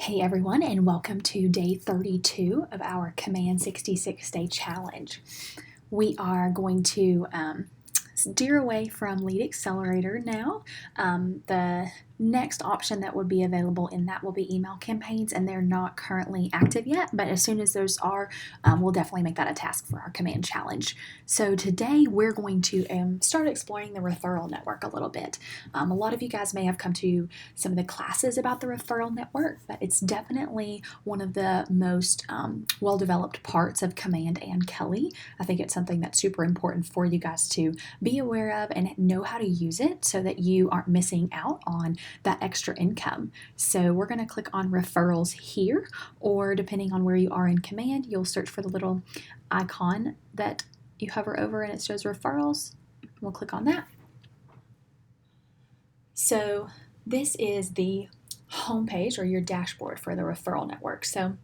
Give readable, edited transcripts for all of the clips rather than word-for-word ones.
Hey everyone, and welcome to day 32 of our Command 66 Day Challenge. We are going to steer away from Lead Accelerator now. The next option that would be available in that will be email campaigns, and they're not currently active yet, but as soon as those are, we'll definitely make that a task for our Command Challenge. So today we're going to start exploring the referral network a little bit. A lot of you guys may have come to some of the classes about the referral network, but it's definitely one of the most well-developed parts of Command and Kelly. I think it's something that's super important for you guys to be aware of and know how to use it so that you aren't missing out on that extra income. So we're going to click on referrals here, or depending on where you are in Command, you'll search for the little icon that you hover over and it shows referrals. We'll click on that. So this is the homepage or your dashboard for the referral network. So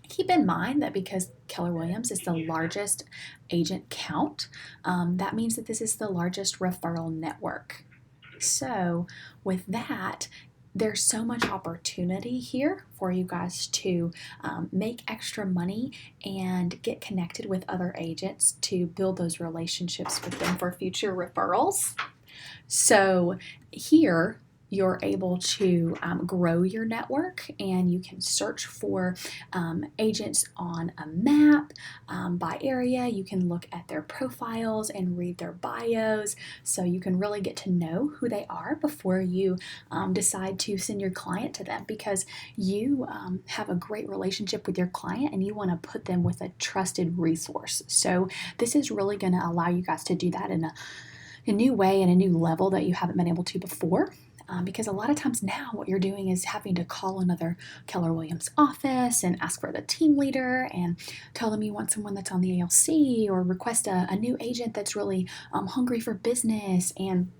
keep in mind that because Keller Williams is the largest agent count, that means that this is the largest referral network. So with that, there's so much opportunity here for you guys to make extra money and get connected with other agents to build those relationships with them for future referrals. So here, you're able to grow your network, and you can search for agents on a map by area. You can look at their profiles and read their bios, so you can really get to know who they are before you decide to send your client to them, because you have a great relationship with your client and you want to put them with a trusted resource. So this is really going to allow you guys to do that in a new way and a new level that you haven't been able to before. Because a lot of times now what you're doing is having to call another Keller Williams office and ask for the team leader and tell them you want someone that's on the ALC, or request a new agent that's really hungry for business. And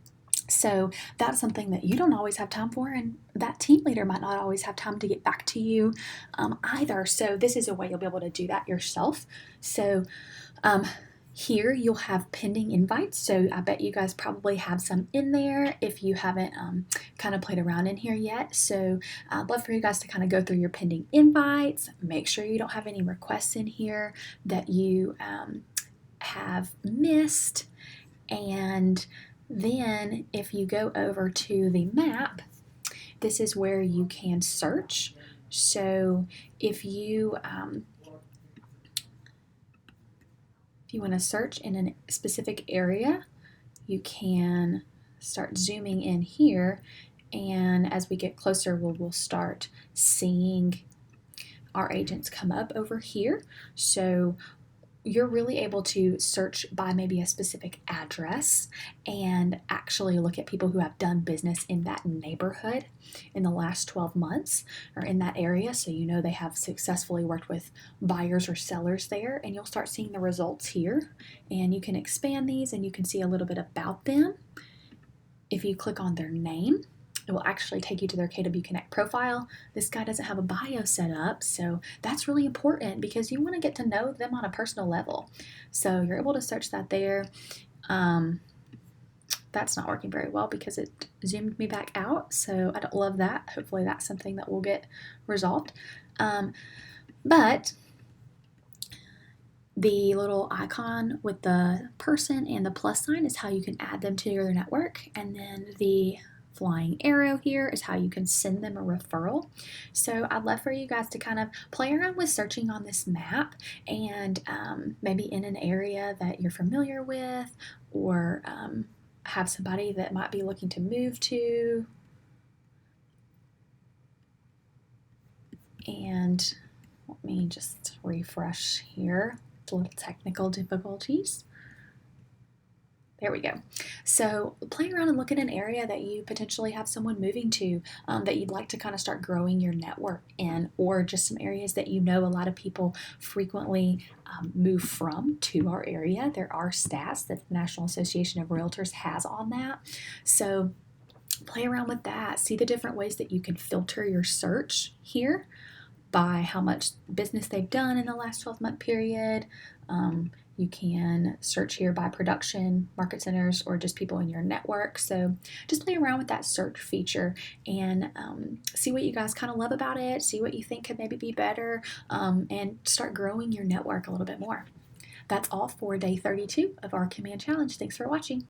so that's something that you don't always have time for, and that team leader might not always have time to get back to you either. So this is a way you'll be able to do that yourself. So here you'll have pending invites, so I bet you guys probably have some in there if you haven't kind of played around in here yet. So I'd love for you guys to kind of go through your pending invites. Make sure you don't have any requests in here that you have missed. And then if you go over to the map, this is where you can search. So if you want to search in a specific area, you can start zooming in here, and as we get closer, we'll start seeing our agents come up over here. So you're really able to search by maybe a specific address and actually look at people who have done business in that neighborhood in the last 12 months or in that area, so you know they have successfully worked with buyers or sellers there, and you'll start seeing the results here. And you can expand these and you can see a little bit about them. If you click on their name, it will actually take you to their KW Connect profile. This guy doesn't have a bio set up, so that's really important because you want to get to know them on a personal level. So you're able to search that there. That's not working very well because it zoomed me back out, so I don't love that. Hopefully that's something that will get resolved. But the little icon with the person and the plus sign is how you can add them to your network, and then the flying arrow here is how you can send them a referral. So I'd love for you guys to kind of play around with searching on this map, and maybe in an area that you're familiar with, or have somebody that might be looking to move to. And let me just refresh here. It's a little technical difficulties. There we go. So play around and look at an area that you potentially have someone moving to that you'd like to kind of start growing your network in, or just some areas that you know a lot of people frequently move from to our area. There are stats that the National Association of Realtors has on that. So play around with that. See the different ways that you can filter your search here by how much business they've done in the last 12-month period. You can search here by production, market centers, or just people in your network. So just play around with that search feature and see what you guys kind of love about it, see what you think could maybe be better, and start growing your network a little bit more. That's all for day 32 of our command challenge. Thanks for watching.